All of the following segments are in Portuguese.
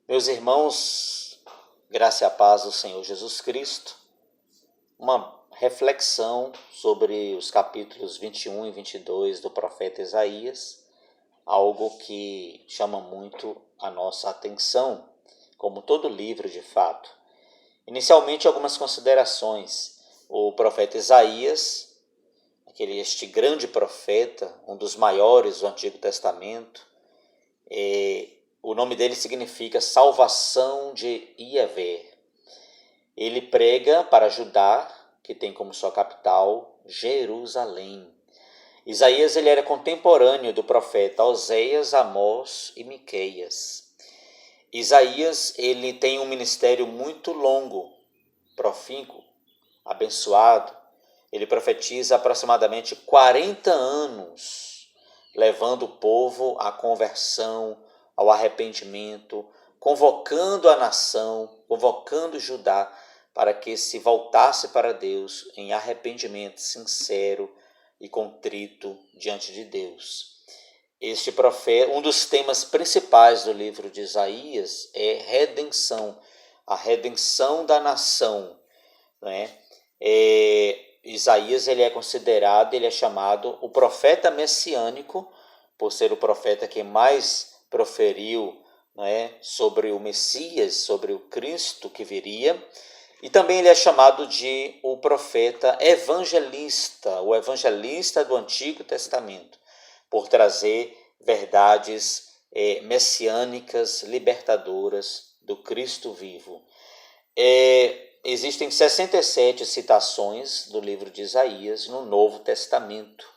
Meus irmãos, graça e a paz do Senhor Jesus Cristo, uma reflexão sobre os capítulos 21 e 22 do profeta Isaías, algo que chama muito a nossa atenção, como todo livro de fato. Inicialmente, algumas considerações. O profeta Isaías, este grande profeta, um dos maiores do Antigo Testamento, o nome dele significa salvação de Yahvé. Ele prega para Judá, que tem como sua capital Jerusalém. Isaías ele era contemporâneo do profeta Oséias, Amós e Miqueias. Isaías ele tem um ministério muito longo, profícuo, abençoado. Ele profetiza aproximadamente 40 anos, levando o povo à conversão, ao arrependimento, convocando a nação, convocando Judá para que se voltasse para Deus em arrependimento sincero e contrito diante de Deus. Este profeta, um dos temas principais do livro de Isaías é redenção, a redenção da nação, né? Isaías ele é chamado o profeta messiânico, por ser o profeta que mais proferiu, sobre o Messias, sobre o Cristo que viria. E também ele é chamado de o profeta evangelista, o evangelista do Antigo Testamento, por trazer verdades messiânicas, libertadoras do Cristo vivo. Existem 67 citações do livro de Isaías no Novo Testamento,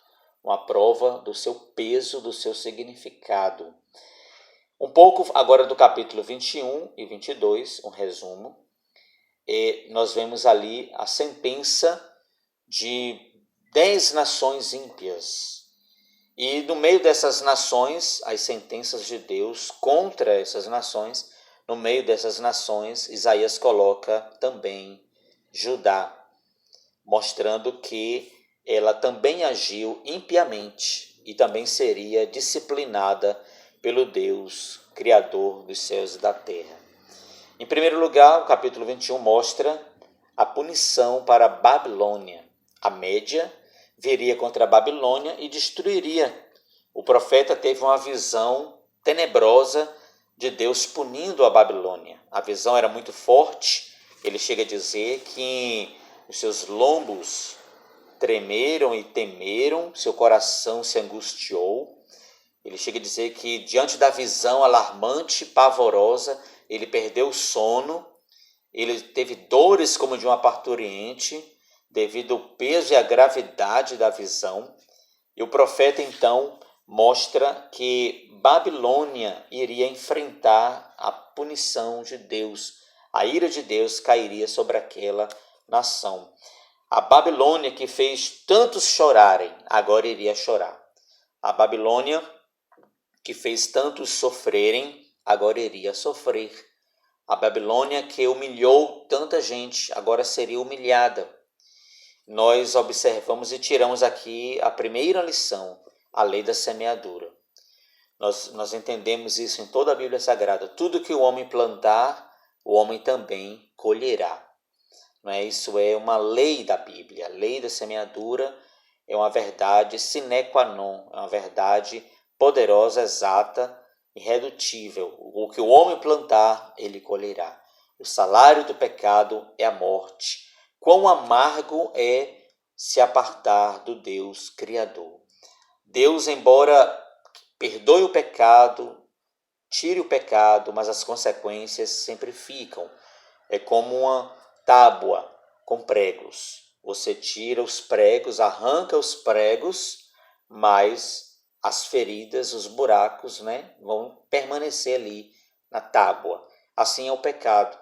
uma prova do seu peso, do seu significado. Um pouco agora do capítulo 21 e 22, um resumo. Nós vemos ali a sentença de 10 nações ímpias. E no meio dessas nações, as sentenças de Deus contra essas nações, no meio dessas nações, Isaías coloca também Judá, mostrando que ela também agiu impiamente e também seria disciplinada pelo Deus, Criador dos céus e da terra. Em primeiro lugar, o capítulo 21 mostra a punição para a Babilônia. A Média viria contra a Babilônia e destruiria. O profeta teve uma visão tenebrosa de Deus punindo a Babilônia. A visão era muito forte. Ele chega a dizer que os seus lombos tremeram e temeram, seu coração se angustiou. Ele chega a dizer que diante da visão alarmante, pavorosa, ele perdeu o sono, ele teve dores como de uma parturiente, devido ao peso e à gravidade da visão. E o profeta então mostra que Babilônia iria enfrentar a punição de Deus. A ira de Deus cairia sobre aquela nação. A Babilônia que fez tantos chorarem, agora iria chorar. A Babilônia que fez tantos sofrerem, agora iria sofrer. A Babilônia que humilhou tanta gente, agora seria humilhada. Nós observamos e tiramos aqui a primeira lição, a lei da semeadura. Nós entendemos isso em toda a Bíblia Sagrada. Tudo que o homem plantar, o homem também colherá. Isso é uma lei da Bíblia. A lei da semeadura é uma verdade sine qua non, é uma verdade poderosa, exata, irredutível. O que o homem plantar, ele colherá. O salário do pecado é a morte. Quão amargo é se apartar do Deus Criador. Deus, embora perdoe o pecado, tire o pecado, mas as consequências sempre ficam. É como uma tábua com pregos. Você tira os pregos, arranca os pregos, mas as feridas, os buracos, vão permanecer ali na tábua. Assim é o pecado.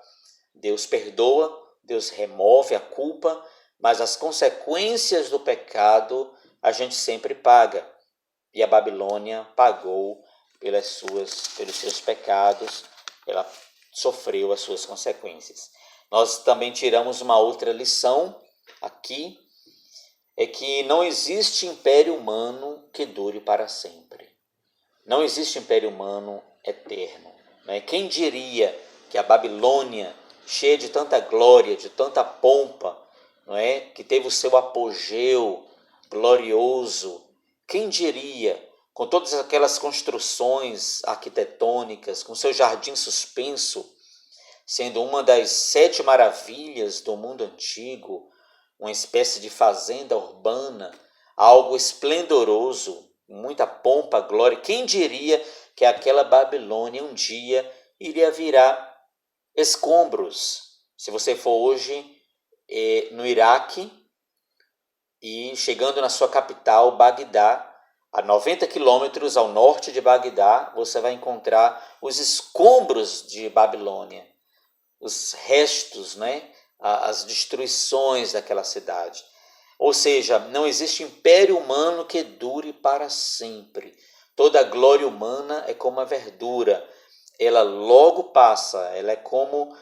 Deus perdoa, Deus remove a culpa, mas as consequências do pecado a gente sempre paga. E a Babilônia pagou pelos seus pecados, ela sofreu as suas consequências. Nós também tiramos uma outra lição aqui, é que não existe império humano que dure para sempre. Não existe império humano eterno. né? Quem diria que a Babilônia, cheia de tanta glória, de tanta pompa, não é? Que teve o seu apogeu glorioso, quem diria, com todas aquelas construções arquitetônicas, com seu jardim suspenso, sendo uma das 7 maravilhas do mundo antigo, uma espécie de fazenda urbana, algo esplendoroso, muita pompa, glória. Quem diria que aquela Babilônia um dia iria virar escombros? Se você for hoje no Iraque e chegando na sua capital, Bagdá, a 90 quilômetros ao norte de Bagdá, você vai encontrar os escombros de Babilônia, os restos, né? As destruições daquela cidade. Ou seja, não existe império humano que dure para sempre. Toda glória humana é como a verdura. Ela logo passa, ela é como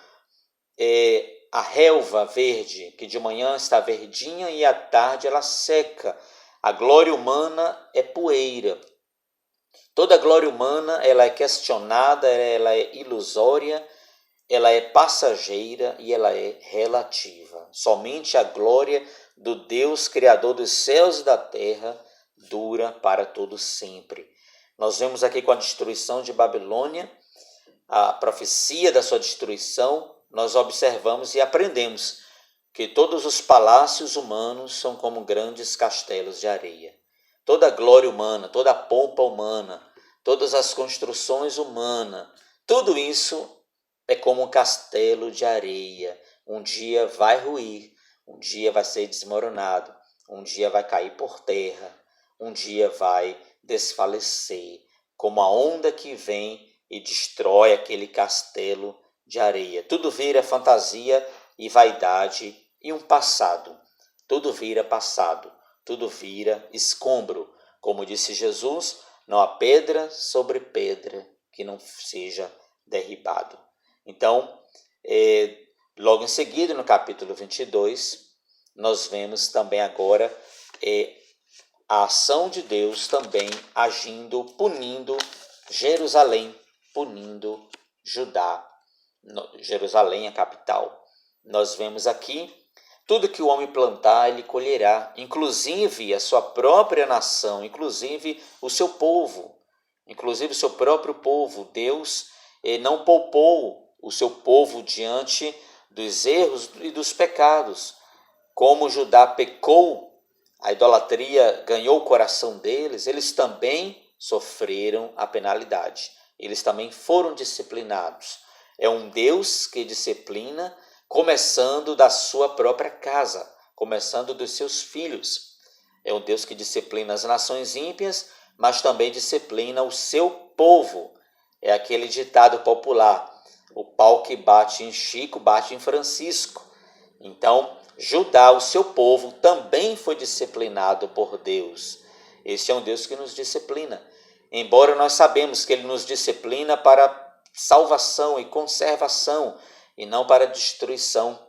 a relva verde, que de manhã está verdinha e à tarde ela seca. A glória humana é poeira. Toda glória humana ela é questionada, ela é ilusória, ela é passageira e ela é relativa. Somente a glória do Deus Criador dos céus e da terra dura para todo sempre. Nós vemos aqui com a destruição de Babilônia, a profecia da sua destruição, nós observamos e aprendemos que todos os palácios humanos são como grandes castelos de areia. Toda a glória humana, toda a pompa humana, todas as construções humanas, tudo isso é como um castelo de areia. Um dia vai ruir, um dia vai ser desmoronado, um dia vai cair por terra, um dia vai desfalecer, como a onda que vem e destrói aquele castelo de areia. Tudo vira fantasia e vaidade e um passado. Tudo vira passado, tudo vira escombro. Como disse Jesus, não há pedra sobre pedra que não seja derribado. Então, logo em seguida, no capítulo 22, nós vemos também agora a ação de Deus também agindo, punindo Jerusalém, punindo Judá. Jerusalém, a capital. Nós vemos aqui, tudo que o homem plantar, ele colherá, inclusive a sua própria nação, inclusive o seu povo, inclusive o seu próprio povo. Deus não poupou o seu povo diante dos erros e dos pecados. Como Judá pecou, a idolatria ganhou o coração deles, eles também sofreram a penalidade. Eles também foram disciplinados. É um Deus que disciplina, começando da sua própria casa, começando dos seus filhos. É um Deus que disciplina as nações ímpias, mas também disciplina o seu povo. É aquele ditado popular: o pau que bate em Chico, bate em Francisco. Então, Judá, o seu povo, também foi disciplinado por Deus. Esse é um Deus que nos disciplina. Embora nós sabemos que Ele nos disciplina para salvação e conservação, e não para destruição,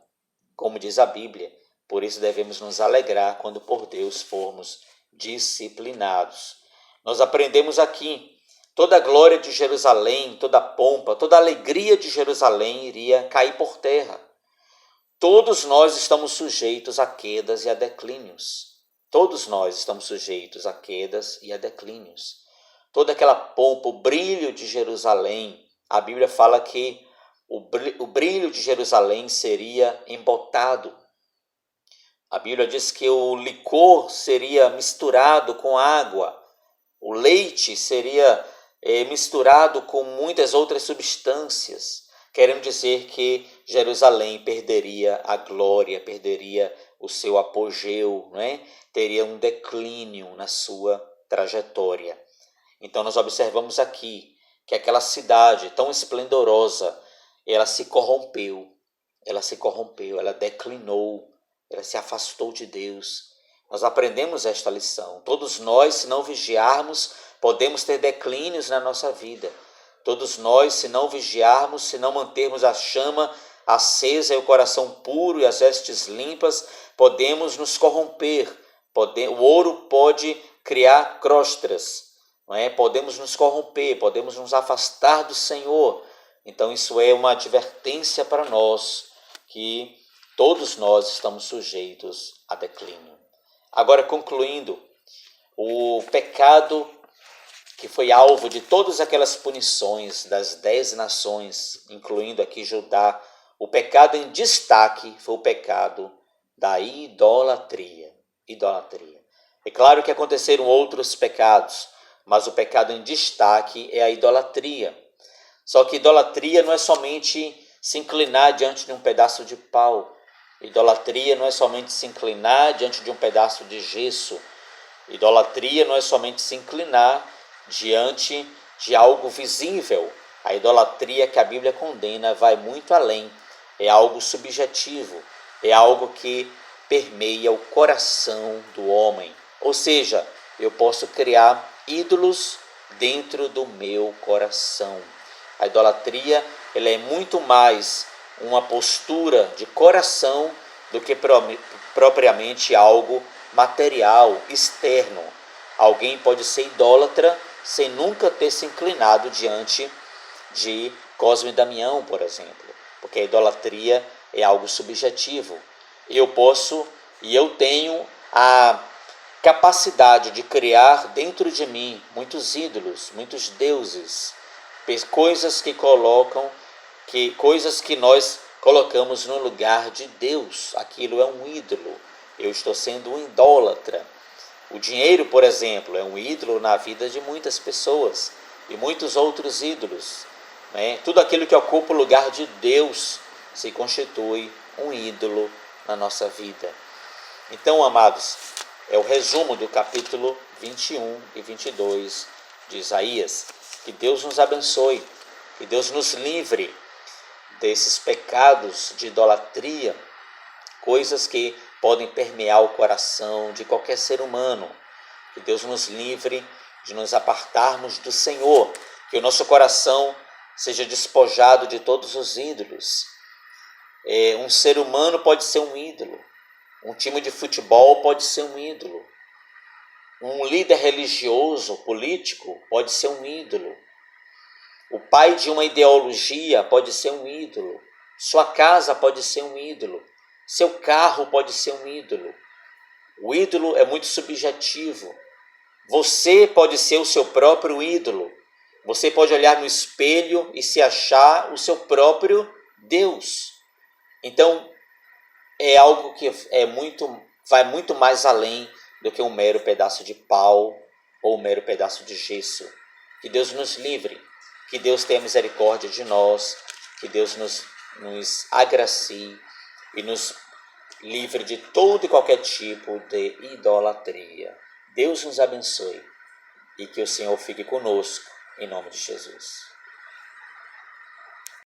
como diz a Bíblia. Por isso devemos nos alegrar quando por Deus formos disciplinados. Nós aprendemos aqui, toda a glória de Jerusalém, toda a pompa, toda a alegria de Jerusalém iria cair por terra. Todos nós estamos sujeitos a quedas e a declínios. Todos nós estamos sujeitos a quedas e a declínios. Toda aquela pompa, o brilho de Jerusalém, a Bíblia fala que o brilho de Jerusalém seria embotado. A Bíblia diz que o licor seria misturado com água, o leite seria misturado com muitas outras substâncias, querendo dizer que Jerusalém perderia a glória, perderia o seu apogeu, né? Teria um declínio na sua trajetória. Então nós observamos aqui que aquela cidade tão esplendorosa, ela se corrompeu, ela declinou, ela se afastou de Deus. Nós aprendemos esta lição. Todos nós, se não vigiarmos, podemos ter declínios na nossa vida. Todos nós, se não vigiarmos, se não mantermos a chama acesa e o coração puro e as vestes limpas, podemos nos corromper. O ouro pode criar crostras, não é? Podemos nos corromper, podemos nos afastar do Senhor. Então isso é uma advertência para nós, que todos nós estamos sujeitos a declínio. Agora, concluindo, o pecado que foi alvo de todas aquelas punições das 10 nações, incluindo aqui Judá, o pecado em destaque foi o pecado da idolatria. Idolatria. É claro que aconteceram outros pecados, mas o pecado em destaque é a idolatria. Só que idolatria não é somente se inclinar diante de um pedaço de pau. Idolatria não é somente se inclinar diante de um pedaço de gesso. Idolatria não é somente se inclinar diante de algo visível. A idolatria que a Bíblia condena vai muito além. É algo subjetivo, é algo que permeia o coração do homem. Ou seja, eu posso criar ídolos dentro do meu coração. A idolatria, ela é muito mais uma postura de coração do que propriamente algo material, externo. Alguém pode ser idólatra sem nunca ter se inclinado diante de Cosme e Damião, por exemplo, porque a idolatria é algo subjetivo. Eu posso e eu tenho a capacidade de criar dentro de mim muitos ídolos, muitos deuses, coisas que nós colocamos no lugar de Deus. Aquilo é um ídolo. Eu estou sendo um idólatra. O dinheiro, por exemplo, é um ídolo na vida de muitas pessoas e muitos outros ídolos, né? Tudo aquilo que ocupa o lugar de Deus se constitui um ídolo na nossa vida. Então, amados, é o resumo do capítulo 21 e 22 de Isaías. Que Deus nos abençoe, que Deus nos livre desses pecados de idolatria, coisas que podem permear o coração de qualquer ser humano. Que Deus nos livre de nos apartarmos do Senhor, que o nosso coração seja despojado de todos os ídolos. Um ser humano pode ser um ídolo, um time de futebol pode ser um ídolo, um líder religioso, político, pode ser um ídolo, o pai de uma ideologia pode ser um ídolo, sua casa pode ser um ídolo, seu carro pode ser um ídolo. O ídolo é muito subjetivo. Você pode ser o seu próprio ídolo. Você pode olhar no espelho e se achar o seu próprio Deus. Então, é algo que vai muito mais além do que um mero pedaço de pau ou um mero pedaço de gesso. Que Deus nos livre, que Deus tenha misericórdia de nós, que Deus nos agracie e nos livre de todo e qualquer tipo de idolatria. Deus nos abençoe e que o Senhor fique conosco, em nome de Jesus.